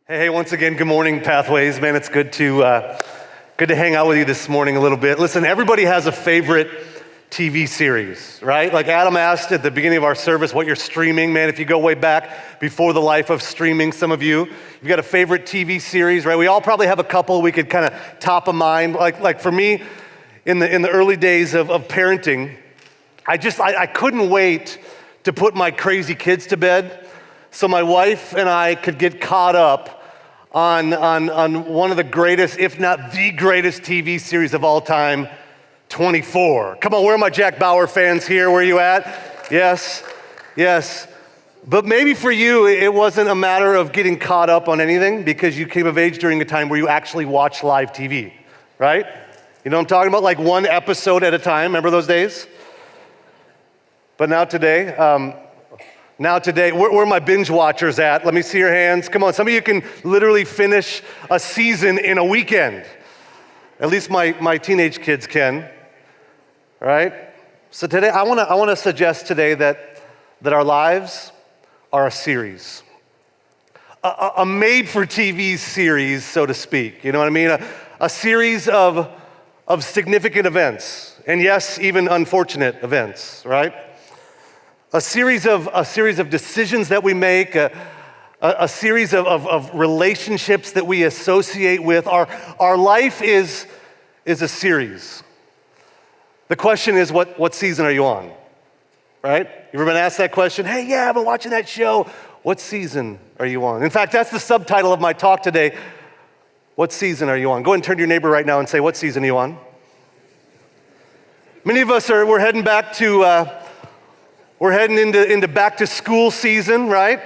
Hey, once again, good morning, Pathways. Man, it's good to hang out with you this morning a little bit. Listen, everybody has a favorite TV series, right? Like Adam asked at the beginning of our service what you're streaming. Man, if you go way back before the life of streaming, some of you've got a favorite TV series, right? We all probably have a couple we could kind of top of mind. Like for me, in the early days of parenting, I couldn't wait to put my crazy kids to bed so my wife and I could get caught up on one of the greatest, if not the greatest TV series of all time, 24. Come on, where are my Jack Bauer fans here? Where are you at? Yes. But maybe for you, it wasn't a matter of getting caught up on anything because you came of age during a time where you actually watched live TV, right? You know what I'm talking about? Like one episode at a time. Remember those days? But now today, where are my binge watchers at? Let me see your hands. Come on, some of you can literally finish a season in a weekend. At least my teenage kids can, all right? So today, I want to suggest today that our lives are a series, a made-for-TV series, so to speak. You know what I mean? A series of significant events, and yes, even unfortunate events, right? A series of decisions that we make, a series of relationships that we associate with. Our life is a series. The question is, what season are you on? Right? You ever been asked that question? Hey, yeah, I've been watching that show. What season are you on? In fact, that's the subtitle of my talk today. What season are you on? Go ahead and turn to your neighbor right now and say, what season are you on? Many of us we're heading back to... We're heading into back to school season, right?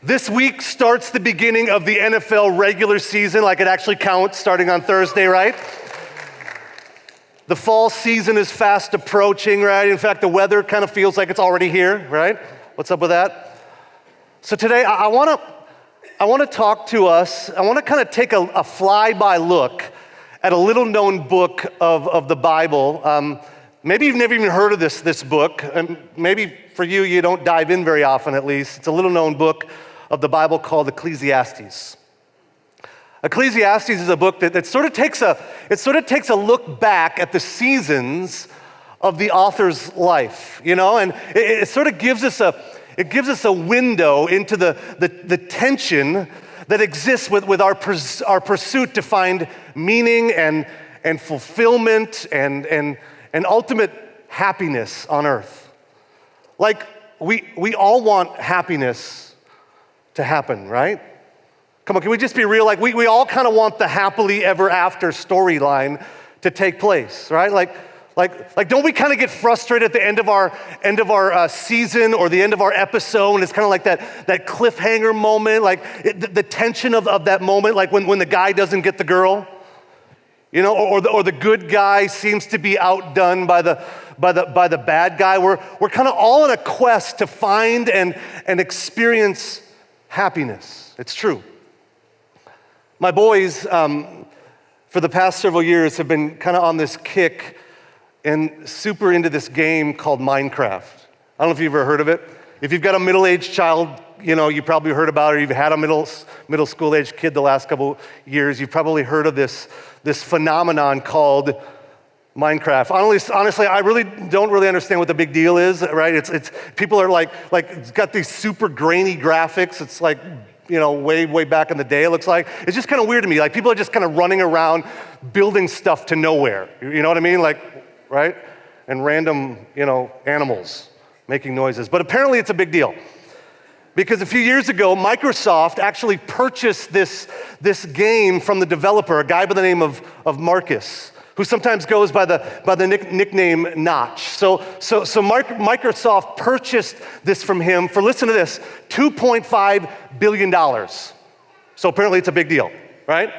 This week starts the beginning of the NFL regular season, like it actually counts, starting on Thursday, right? The fall season is fast approaching, right? In fact, the weather kind of feels like it's already here, right? What's up with that? So today, I want to talk to us. I want to kind of take a fly-by look at a little-known book of the Bible. Maybe you've never even heard of this book, and maybe for you, you don't dive in very often at least. It's a little-known book of the Bible called Ecclesiastes. Ecclesiastes is a book that sort of takes a look back at the seasons of the author's life, you know, and it sort of gives us a window into the tension that exists with our pursuit to find meaning and fulfillment and ultimate happiness on earth. Like, we all want happiness to happen, right? Come on, can we just be real? Like, we all kind of want the happily ever after storyline to take place, right? Like, don't we kind of get frustrated at the end of our season or the end of our episode? And it's kind of like that cliffhanger moment, like the tension of that moment, like when the guy doesn't get the girl. You know, or the good guy seems to be outdone by the bad guy. We're kind of all on a quest to find and experience happiness. It's true. My boys, for the past several years, have been kind of on this kick and super into this game called Minecraft. I don't know if you've ever heard of it. If you've got a middle-aged child, you know, you probably heard about it, or you've had a middle school-aged kid the last couple years, you've probably heard of this phenomenon called Minecraft. Honestly, I really don't understand what the big deal is, right? It's people are like it's got these super grainy graphics. It's like, you know, way back in the day, it looks like. It's just kind of weird to me. Like, people are just kind of running around building stuff to nowhere. You know what I mean? Like, right? And random, you know, animals making noises. But apparently it's a big deal. Because a few years ago, Microsoft actually purchased this game from the developer, a guy by the name of Marcus, who sometimes goes by the nickname Notch. So Microsoft purchased this from him for, listen to this, $2.5 billion. So apparently it's a big deal, right?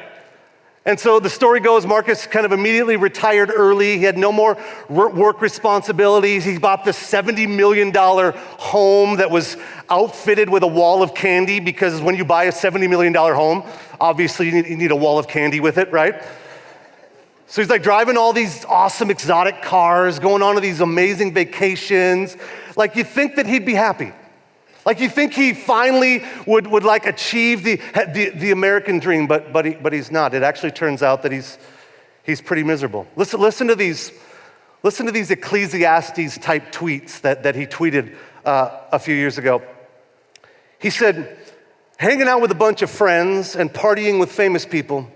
And so the story goes, Marcus kind of immediately retired early. He had no more work responsibilities. He bought this $70 million home that was outfitted with a wall of candy, because when you buy a $70 million home, obviously you need a wall of candy with it, right? So he's like driving all these awesome exotic cars, going on to these amazing vacations. Like, you'd think that he'd be happy. Like you think he finally would like achieve the American dream, but he's not. It actually turns out that he's pretty miserable. Listen to these Ecclesiastes type tweets that he tweeted a few years ago. He said, hanging out with a bunch of friends and partying with famous people,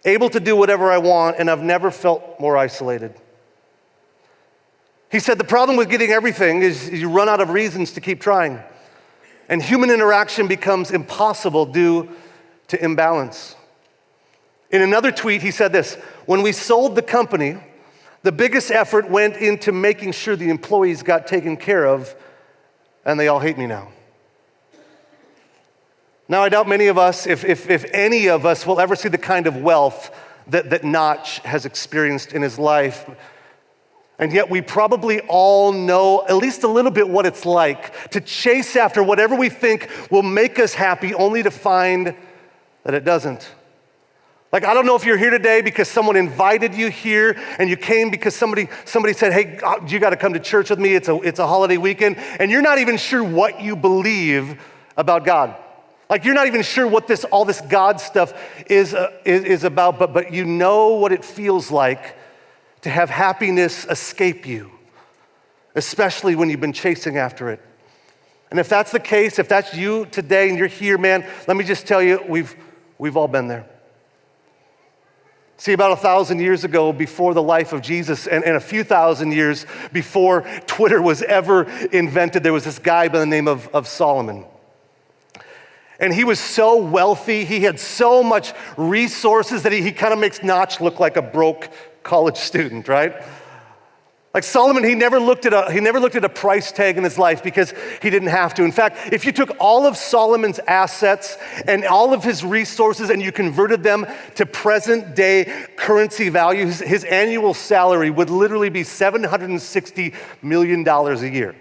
able to do whatever I want, and I've never felt more isolated. He said the problem with getting everything is you run out of reasons to keep trying. And human interaction becomes impossible due to imbalance. In another tweet, he said this, when we sold the company, the biggest effort went into making sure the employees got taken care of, and they all hate me now. Now, I doubt many of us, if any of us, will ever see the kind of wealth that Notch has experienced in his life. And yet we probably all know at least a little bit what it's like to chase after whatever we think will make us happy, only to find that it doesn't. Like, I don't know if you're here today because someone invited you here and you came because somebody said, hey, you got to come to church with me. It's a holiday weekend. And you're not even sure what you believe about God. Like, you're not even sure what all this God stuff is about, but you know what it feels like to have happiness escape you, especially when you've been chasing after it. And if that's the case, if that's you today and you're here, man, let me just tell you, we've all been there. See, about 1,000 years ago, before the life of Jesus, and a few thousand years before Twitter was ever invented, there was this guy by the name of Solomon. And he was so wealthy, he had so much resources that he kind of makes Notch look like a broke college student, right? Like Solomon, he never looked at a price tag in his life because he didn't have to. In fact, if you took all of Solomon's assets and all of his resources and you converted them to present day currency value, his annual salary would literally be $760 million a year.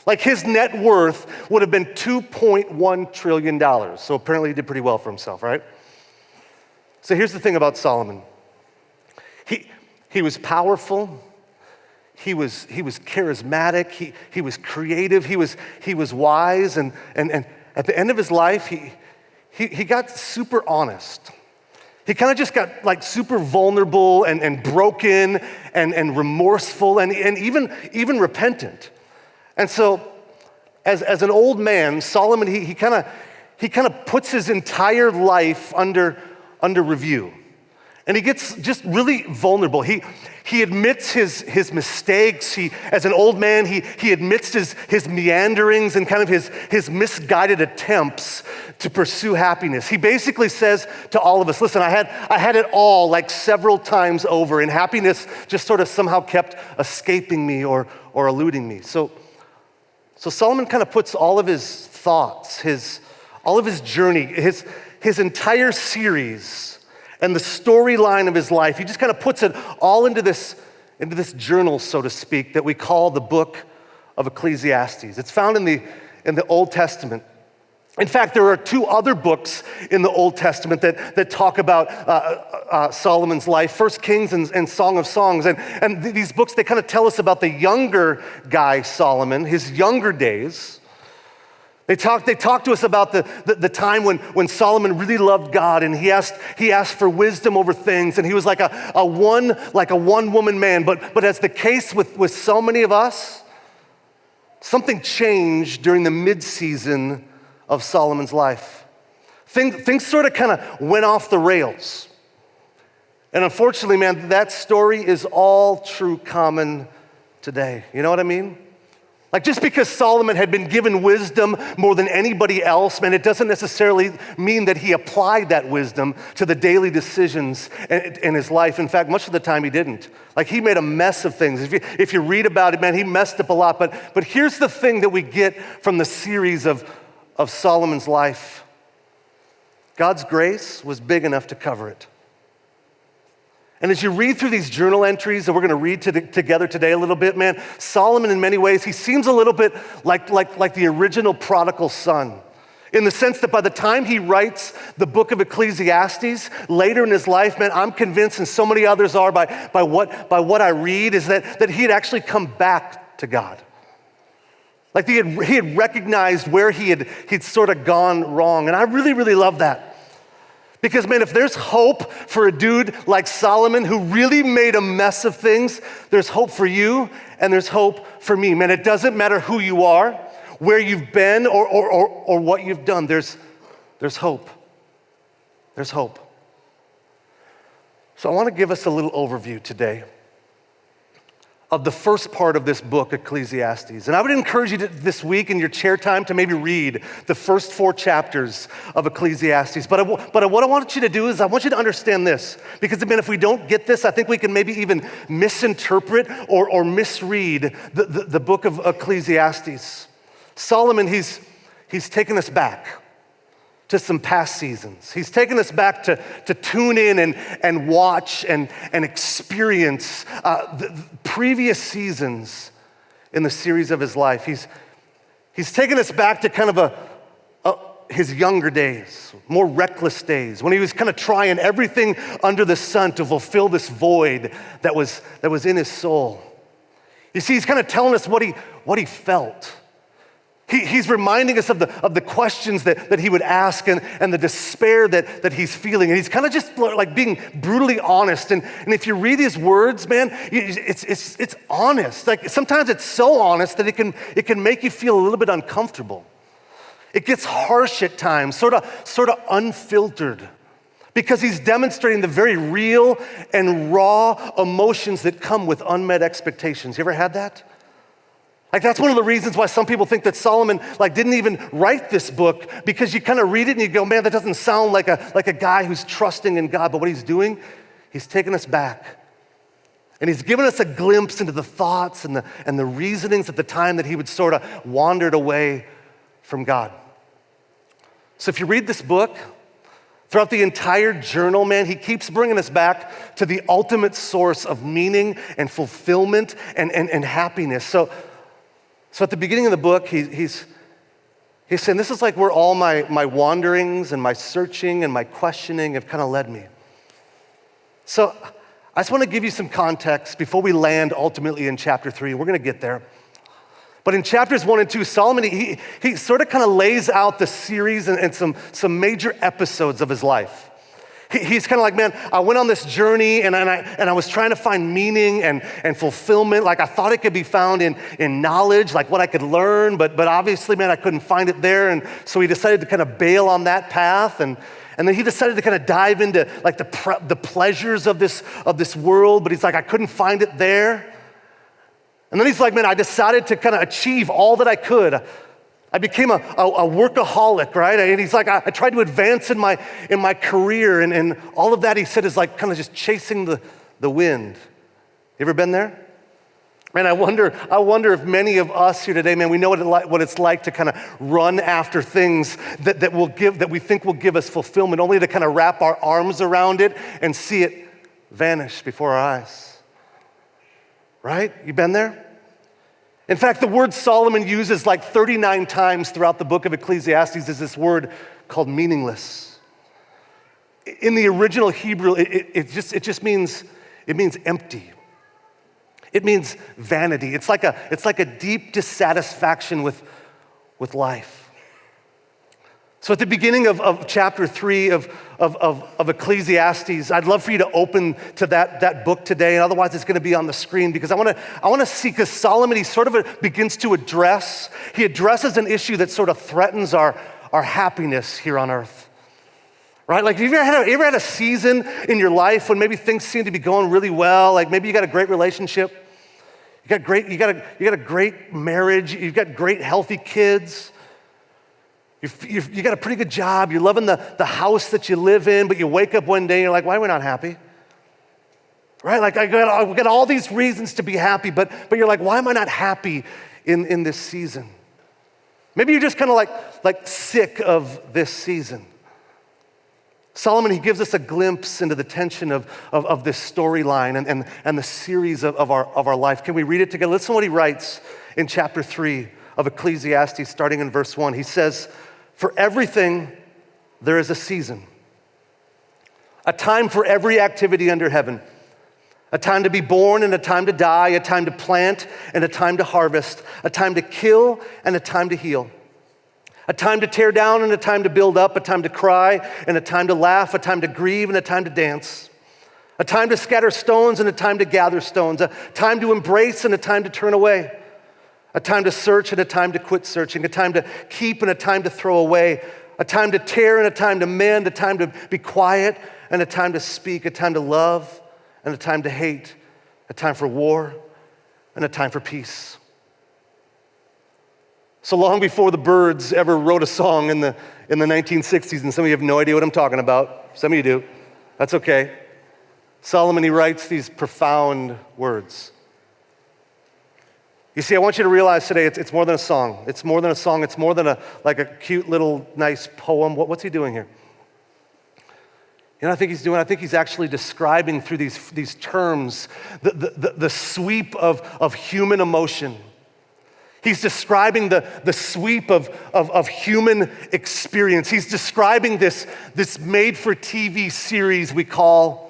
Like his net worth would have been $2.1 trillion. So apparently he did pretty well for himself, right? So here's the thing about Solomon. He was powerful. He was charismatic. He was creative. He was wise. And at the end of his life, he got super honest. He kind of just got like super vulnerable and broken and remorseful and even repentant. And so, as an old man, Solomon he kind of puts his entire life under review, and he gets just really vulnerable. He admits his mistakes. As an old man, he admits his meanderings and kind of his misguided attempts to pursue happiness. He basically says to all of us, listen, I had it all like several times over, and happiness just sort of somehow kept escaping me or eluding me. So Solomon kind of puts all of his thoughts, all of his journey, his entire series and the storyline of his life, he just kind of puts it all into this journal, so to speak, that we call the book of Ecclesiastes. It's found in the Old Testament. In fact, there are two other books in the Old Testament that talk about Solomon's life, 1 Kings and Song of Songs. And these books, they kind of tell us about the younger guy, Solomon, his younger days. They talk to us about the time when Solomon really loved God and he asked for wisdom over things, and he was like a one-woman man. But as the case with so many of us, something changed during the mid-season of Solomon's life. Things sort of kind of went off the rails. And unfortunately, man, that story is all true common today. You know what I mean? Like, just because Solomon had been given wisdom more than anybody else, man, it doesn't necessarily mean that he applied that wisdom to the daily decisions in his life. In fact, much of the time he didn't. Like, he made a mess of things. If you read about it, man, he messed up a lot. But here's the thing that we get from the series of Solomon's life. God's grace was big enough to cover it. And as you read through these journal entries that we're going to read together today a little bit, man, Solomon in many ways, he seems a little bit like the original prodigal son, in the sense that by the time he writes the book of Ecclesiastes, later in his life, man, I'm convinced, and so many others are by what I read, is that he had actually come back to God. Like he had recognized where he'd sort of gone wrong. And I really, really love that. Because, man, if there's hope for a dude like Solomon who really made a mess of things, there's hope for you and there's hope for me. Man, it doesn't matter who you are, where you've been, or what you've done. There's hope. There's hope. So I want to give us a little overview today of the first part of this book, Ecclesiastes. And I would encourage you this week in your chair time to maybe read the first 4 chapters of Ecclesiastes. But what I want you to do is I want you to understand this. Because, man, if we don't get this, I think we can maybe even misinterpret or misread the book of Ecclesiastes. Solomon, he's taken us back to some past seasons. He's taken us back to tune in and watch and experience the previous seasons in the series of his life. He's taken us back to kind of his younger days, more reckless days, when he was kind of trying everything under the sun to fulfill this void that was in his soul. You see, he's kind of telling us what he felt. He's reminding us of the questions that he would ask and the despair that he's feeling. And he's kind of just like being brutally honest. And if you read his words, man, it's honest. Like sometimes it's so honest that it can make you feel a little bit uncomfortable. It gets harsh at times, sort of unfiltered, because he's demonstrating the very real and raw emotions that come with unmet expectations. You ever had that? Like that's one of the reasons why some people think that Solomon didn't even write this book, because you kind of read it and you go, man, that doesn't sound like a guy who's trusting in God. But what he's doing, he's taking us back. And he's given us a glimpse into the thoughts and the reasonings at the time that he would sort of wandered away from God. So if you read this book, throughout the entire journal, man, he keeps bringing us back to the ultimate source of meaning and fulfillment and happiness. So at the beginning of the book, he's saying, this is like where all my wanderings and my searching and my questioning have kind of led me. So I just want to give you some context before we land ultimately in chapter 3. We're going to get there. But in chapters 1 and 2, Solomon, he sort of kind of lays out the series and some major episodes of his life. He's kind of like, man, I went on this journey and I was trying to find meaning and fulfillment. Like I thought it could be found in knowledge, like what I could learn, but obviously, man, I couldn't find it there. And so he decided to kind of bail on that path. And then he decided to kind of dive into like the pleasures of this world, but he's like, I couldn't find it there. And then he's like, man, I decided to kind of achieve all that I could. I became a workaholic, right? And he's like, I tried to advance in my career, and all of that, he said, is like kind of just chasing the wind. You ever been there? Man, I wonder if many of us here today, man, we know what it's like to kind of run after things that we think will give us fulfillment, only to kind of wrap our arms around it and see it vanish before our eyes. Right? You been there? In fact, the word Solomon uses like 39 times throughout the book of Ecclesiastes is this word called meaningless. In the original Hebrew, it just means empty. It means vanity. It's like a deep dissatisfaction with life. So at the beginning of chapter 3 of Ecclesiastes, I'd love for you to open to that book today, and otherwise it's going to be on the screen, because I want to see, because Solomon, he sort of begins to he addresses an issue that sort of threatens our happiness here on earth. Right? Like, have you ever had a season in your life when maybe things seem to be going really well? Like maybe you got a great relationship, you got a great marriage, you've got great healthy kids. You got a pretty good job, you're loving the house that you live in, but you wake up one day and you're like, why are we not happy? Right? Like I got all these reasons to be happy, but you're like, why am I not happy in this season? Maybe you're just kind of like sick of this season. Solomon, he gives us a glimpse into the tension of this storyline and the series of our life. Can we read it together? Listen to what he writes in chapter 3 of Ecclesiastes, starting in verse 1. He says, for everything there is a season, a time for every activity under heaven, A time to be born and a time to die, a time to plant and a time to harvest, a time to kill and a time to heal. A time to tear down and a time to build up, a time to cry and a time to laugh, a time to grieve and a time to dance. A time to scatter stones and a time to gather stones, a time to embrace and a time to turn away. A time to search and a time to quit searching, a time to keep and a time to throw away, a time to tear and a time to mend, a time to be quiet and a time to speak, a time to love and a time to hate, a time for war and a time for peace. So long before the Byrds ever wrote a song in the 1960s, and some of you have no idea what I'm talking about. Some of you do. That's okay. Solomon, he writes these profound words. You see, I want you to realize today it's more than a song. It's more than a song. It's more than a cute little nice poem. What's he doing here? You know what I think he's doing? I think he's actually describing through these terms the sweep of human emotion. He's describing the sweep of human experience. He's describing this made-for-TV series we call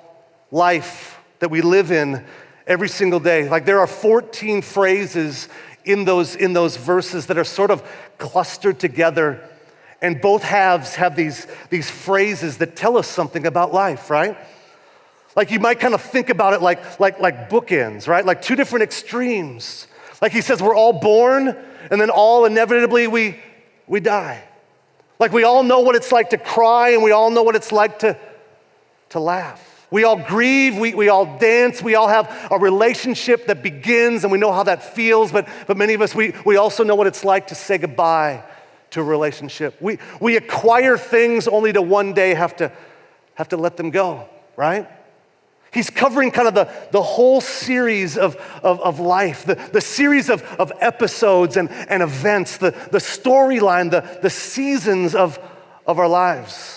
life that we live in every single day. Like there are 14 phrases in those verses that are sort of clustered together, and both halves have these phrases that tell us something about life, right? Like you might kind of think about it like bookends, right? Like two different extremes. Like he says, we're all born, and then all inevitably we die. Like we all know what it's like to cry, and we all know what it's like to laugh. We all grieve, we all dance, we all have a relationship that begins, and we know how that feels, but many of us, we also know what it's like to say goodbye to a relationship. We acquire things only to one day have to let them go, right? He's covering kind of the whole series of life, the series of episodes and events, the storyline, the seasons of our lives.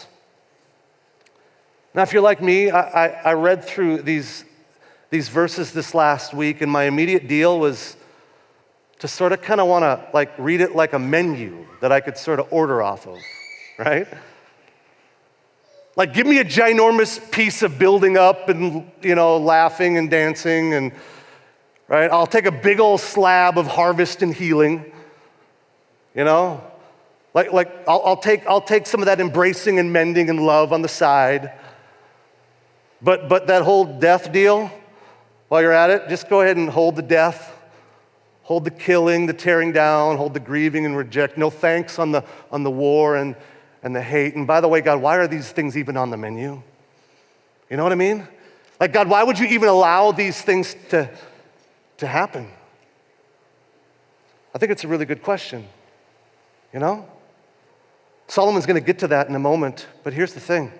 Now, if you're like me, I read through these verses this last week, and my immediate deal was to sort of kind of want to like read it like a menu that I could sort of order off of, right? Like give me a ginormous piece of building up and, laughing and dancing and, right? I'll take a big old slab of harvest and healing, Like I'll take some of that embracing and mending and love on the side. But that whole death deal, while you're at it, just go ahead and hold the death, hold the killing, the tearing down, hold the grieving and reject. No thanks on the war and the hate. And by the way, God, why are these things even on the menu? You know what I mean? Like, God, why would you even allow these things to happen? I think it's a really good question, Solomon's going to get to that in a moment, but here's the thing.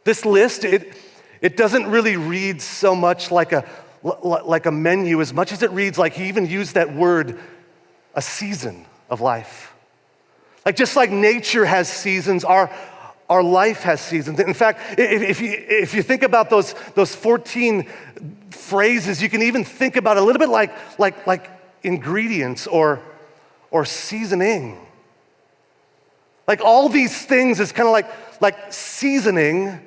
This list, it doesn't really read so much like a menu as much as it reads like he even used that word, a season of life. Like just like nature has seasons, our life has seasons. In fact, if you think about those 14 phrases, you can even think about it a little bit like ingredients or seasoning. Like all these things is kind of like seasoning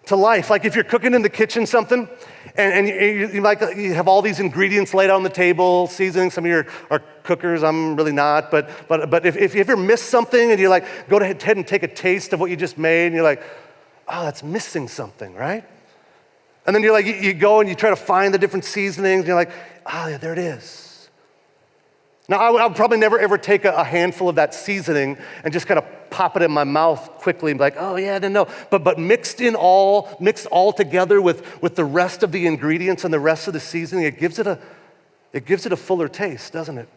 to life. Like if you're cooking in the kitchen something, and you have all these ingredients laid out on the table, seasoning. Some of you are cookers, I'm really not. But if you ever miss something and you're like, go ahead and take a taste of what you just made, and you're like, oh, that's missing something, right? And then you're like, you go and you try to find the different seasonings, and you're like, oh, yeah, there it is. Now, I would probably never ever take a handful of that seasoning and just kind of pop it in my mouth quickly and be like, oh yeah, I didn't know. But mixed all together with the rest of the ingredients and the rest of the seasoning, it gives it a fuller taste, doesn't it?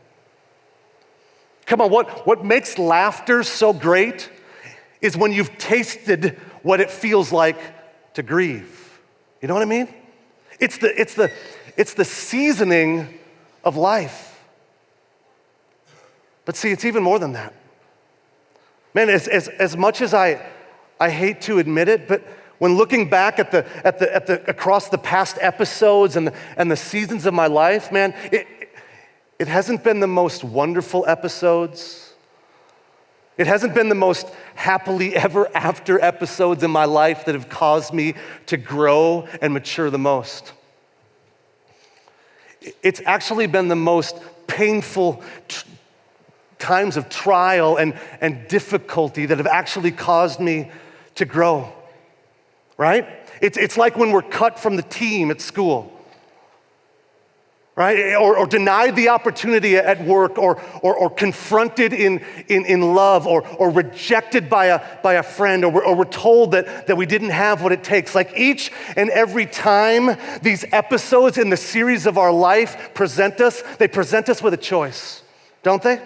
Come on, what makes laughter so great is when you've tasted what it feels like to grieve. You know what I mean? It's the seasoning of life. But see, it's even more than that. Man, as much as I hate to admit it, but when looking back at the across the past episodes and the seasons of my life, man, it hasn't been the most wonderful episodes. It hasn't been the most happily ever after episodes in my life that have caused me to grow and mature the most. It's actually been the most painful times of trial and difficulty that have actually caused me to grow, right? It's like when we're cut from the team at school, right? Or denied the opportunity at work, or confronted in love, or rejected by a friend, or we're told that we didn't have what it takes. Like each and every time these episodes in the series of our life present us with a choice, don't they?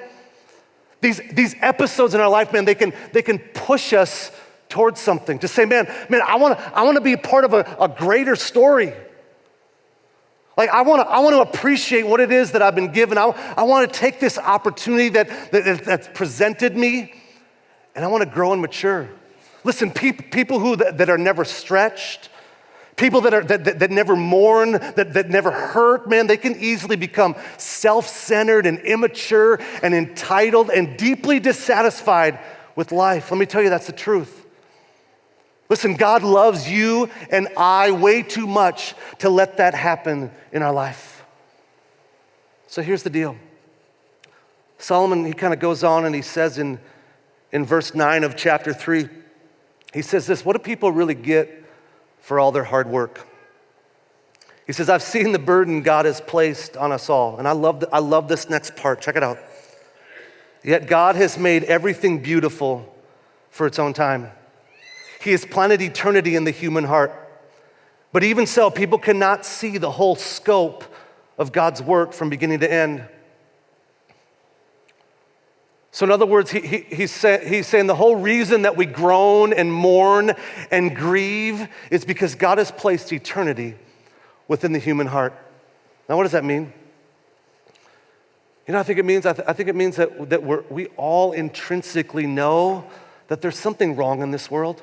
These episodes in our life, man, they can push us towards something. To say, man, I want to be a part of a greater story. Like I want to appreciate what it is that I've been given. I want to take this opportunity that's presented me, and I want to grow and mature. Listen, people that are never stretched, people that never mourn, that never hurt, man, they can easily become self-centered and immature and entitled and deeply dissatisfied with life. Let me tell you, that's the truth. Listen, God loves you and I way too much to let that happen in our life. So here's the deal. Solomon, he kind of goes on and he says in verse 9 of chapter 3, he says this: what do people really get for all their hard work? He says, I've seen the burden God has placed on us all. And I love this next part. Check it out. Yet God has made everything beautiful for its own time. He has planted eternity in the human heart. But even so, people cannot see the whole scope of God's work from beginning to end. So in other words, he's saying the whole reason that we groan and mourn and grieve is because God has placed eternity within the human heart. Now, what does that mean? You know, I think it means that we all intrinsically know that there's something wrong in this world.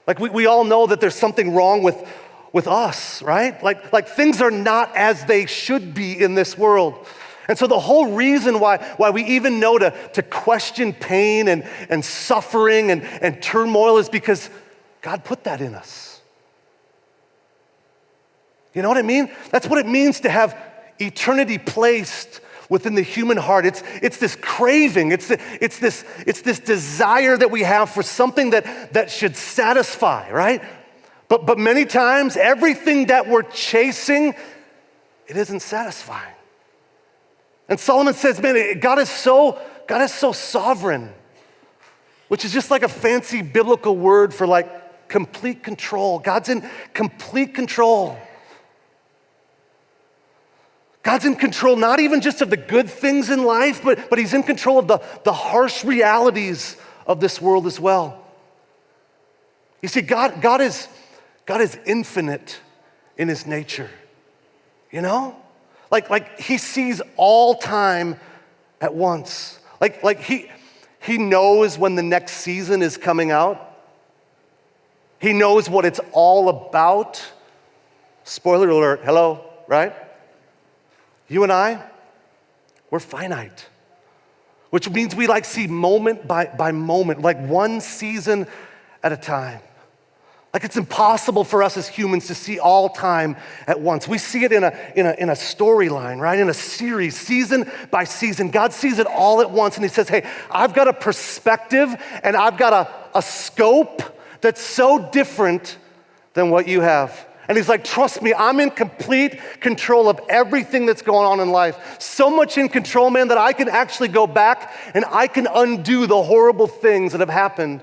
Like we all know that there's something wrong with us, right? Like things are not as they should be in this world. And so the whole reason why we even know to question pain and suffering and turmoil is because God put that in us. You know what I mean? That's what it means to have eternity placed within the human heart. It's this craving, it's this desire that we have for something that should satisfy, right? But many times, everything that we're chasing, it isn't satisfying. And Solomon says, man, God is so sovereign, which is just like a fancy biblical word for like complete control. God's in complete control. God's in control not even just of the good things in life, but he's in control of the harsh realities of this world as well. You see, God is infinite in his nature, you know? Like he sees all time at once. Like he knows when the next season is coming out. He knows what it's all about. Spoiler alert, hello, right? You and I, we're finite, which means we like see moment by moment, like one season at a time. Like it's impossible for us as humans to see all time at once. We see it in a storyline, right? In a series, season by season. God sees it all at once and he says, hey, I've got a perspective and I've got a scope that's so different than what you have. And he's like, trust me, I'm in complete control of everything that's going on in life. So much in control, man, that I can actually go back and I can undo the horrible things that have happened.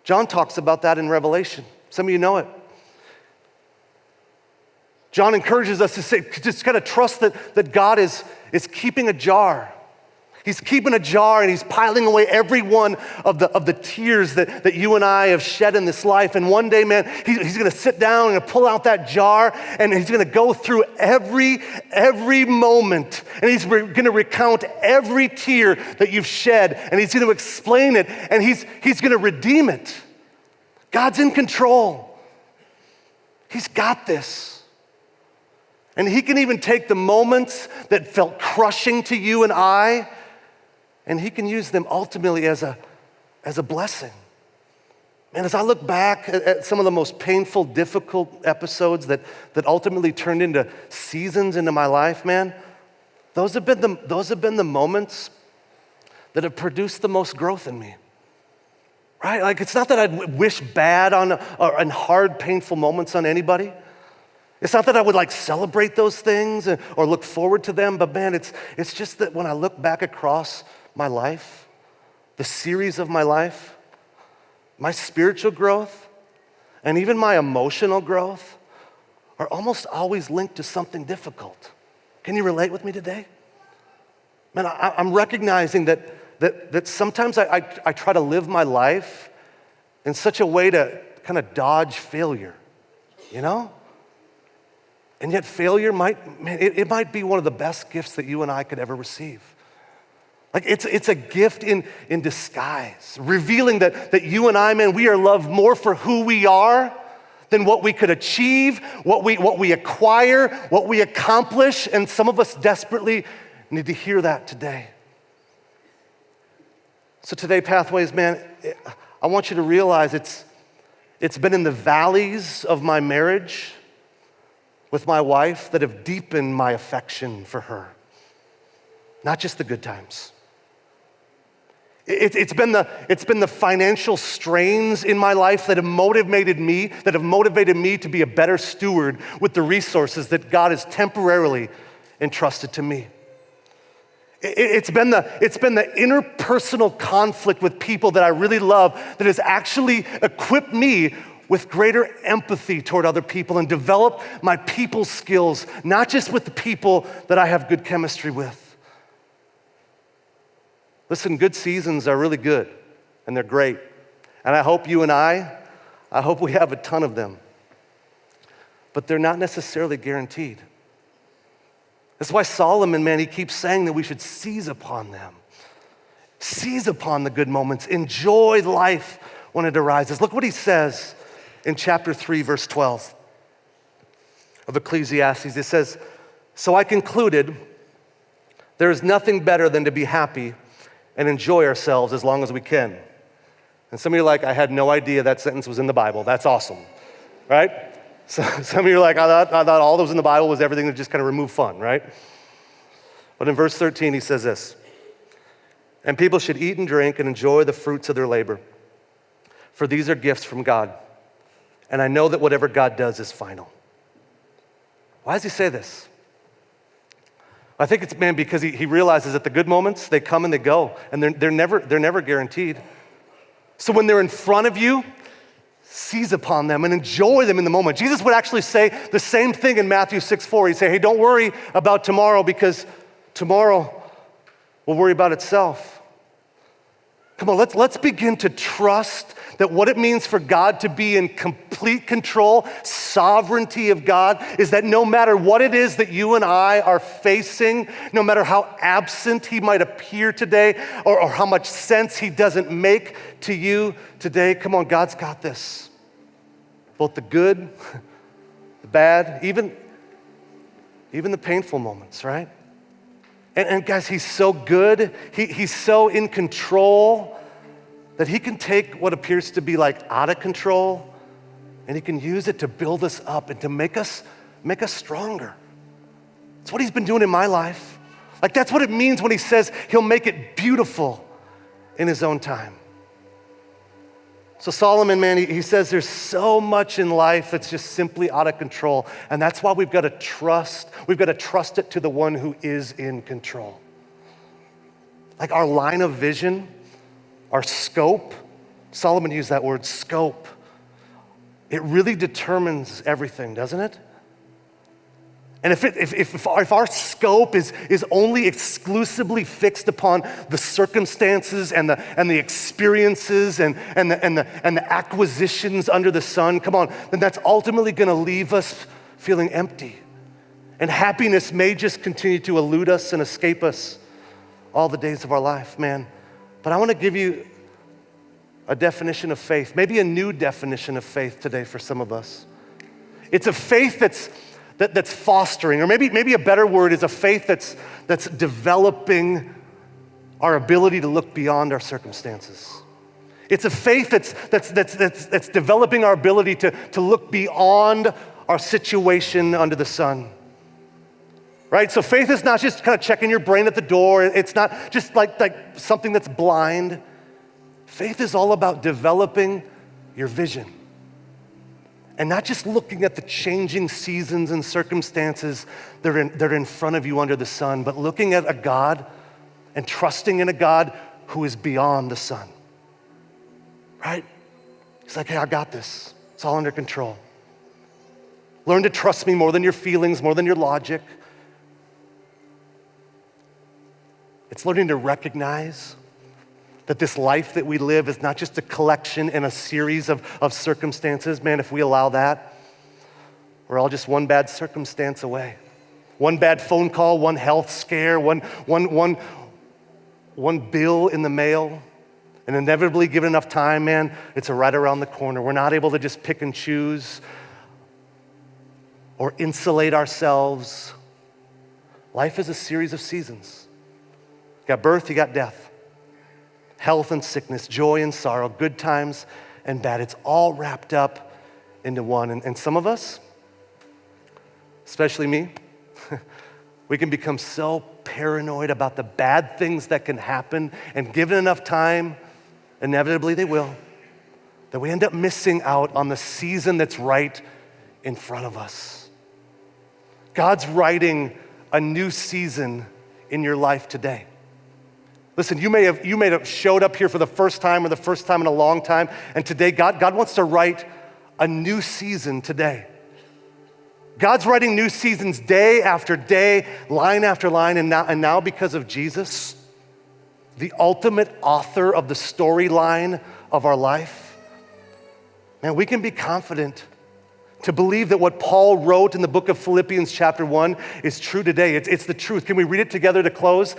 John talks about that in Revelation. Some of you know it. John encourages us to say, just kind of trust that God is keeping a jar. He's keeping a jar and he's piling away every one of the tears that you and I have shed in this life. And one day, man, he's gonna sit down and pull out that jar and he's gonna go through every moment. And he's gonna recount every tear that you've shed and he's gonna explain it and he's gonna redeem it. God's in control. He's got this. And he can even take the moments that felt crushing to you and I, And he can use them ultimately as a blessing. And as I look back at some of the most painful, difficult episodes that ultimately turned into seasons into my life, man, those have been the moments that have produced the most growth in me. Right? Like, it's not that I wish bad on hard, painful moments on anybody. It's not that I would celebrate those things or look forward to them, but man, it's just that when I look back across my life, the series of my life, my spiritual growth, and even my emotional growth are almost always linked to something difficult. Can you relate with me today? Man, I'm recognizing that sometimes I try to live my life in such a way to kind of dodge failure, you know? And yet failure might be one of the best gifts that you and I could ever receive. Like, it's a gift in disguise, revealing that you and I, man, we are loved more for who we are than what we could achieve, what we acquire, what we accomplish, and some of us desperately need to hear that today. So today, Pathways, man, I want you to realize it's been in the valleys of my marriage with my wife that have deepened my affection for her, not just the good times. It's been the financial strains in my life that have motivated me to be a better steward with the resources that God has temporarily entrusted to me. It's been the interpersonal conflict with people that I really love that has actually equipped me with greater empathy toward other people and developed my people skills, not just with the people that I have good chemistry with. Listen, good seasons are really good, and they're great. And I hope you and I hope we have a ton of them. But they're not necessarily guaranteed. That's why Solomon, man, he keeps saying that we should seize upon them. Seize upon the good moments. Enjoy life when it arises. Look what he says in chapter 3, verse 12 of Ecclesiastes. It says, "So I concluded there is nothing better than to be happy and enjoy ourselves as long as we can." And some of you are like, I had no idea that sentence was in the Bible. That's awesome, right? So some of you are like, I thought all that was in the Bible was everything that just kind of remove fun, right? But in verse 13, he says this, "And people should eat and drink and enjoy the fruits of their labor, for these are gifts from God. And I know that whatever God does is final." Why does he say this? I think it's, man, because he realizes that the good moments, they come and they go, and they're never guaranteed. So when they're in front of you, seize upon them and enjoy them in the moment. Jesus would actually say the same thing in Matthew 6:4. He'd say, hey, don't worry about tomorrow because tomorrow will worry about itself. Come on, let's begin to trust that what it means for God to be in complete control, sovereignty of God, is that no matter what it is that you and I are facing, no matter how absent he might appear today or how much sense he doesn't make to you today, come on, God's got this. Both the good, the bad, even the painful moments, right? And guys, he's so good, he's so in control that he can take what appears to be like out of control and he can use it to build us up and to make us stronger. That's what he's been doing in my life. Like, that's what it means when he says he'll make it beautiful in his own time. So Solomon, man, he says there's so much in life that's just simply out of control. And that's why we've got to trust it to the one who is in control. Like our line of vision, our scope, Solomon used that word, scope. It really determines everything, doesn't it? And if our scope is only exclusively fixed upon the circumstances and the experiences and the acquisitions under the sun, come on, then that's ultimately going to leave us feeling empty. And happiness may just continue to elude us and escape us all the days of our life, man. But I want to give you a definition of faith, maybe a new definition of faith today for some of us. It's a faith that's fostering, or maybe a better word is a faith that's developing our ability to look beyond our circumstances. It's a faith that's developing our ability to look beyond our situation under the sun. Right? So faith is not just kind of checking your brain at the door. It's not just like something that's blind. Faith is all about developing your vision. And not just looking at the changing seasons and circumstances that are in front of you under the sun, but looking at a God and trusting in a God who is beyond the sun. Right? He's like, hey, I got this. It's all under control. Learn to trust me more than your feelings, more than your logic. It's learning to recognize that this life that we live is not just a collection and a series of circumstances. Man, if we allow that, we're all just one bad circumstance away. One bad phone call, one health scare, one bill in the mail. And inevitably, given enough time, man, it's right around the corner. We're not able to just pick and choose or insulate ourselves. Life is a series of seasons. You got birth, you got death. Health and sickness, joy and sorrow, good times and bad. It's all wrapped up into one. And some of us, especially me, we can become so paranoid about the bad things that can happen, and given enough time, inevitably they will, that we end up missing out on the season that's right in front of us. God's writing a new season in your life today. Listen, you may have showed up here for the first time or the first time in a long time, and today God wants to write a new season today. God's writing new seasons day after day, line after line, and now because of Jesus, the ultimate author of the storyline of our life, man, we can be confident to believe that what Paul wrote in the book of Philippians chapter 1 is true today. It's the truth. Can we read it together to close?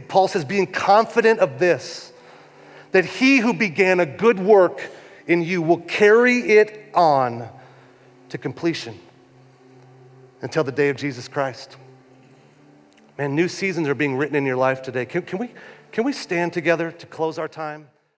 Paul says, being confident of this, that he who began a good work in you will carry it on to completion until the day of Jesus Christ. Man, new seasons are being written in your life today. Can we stand together to close our time?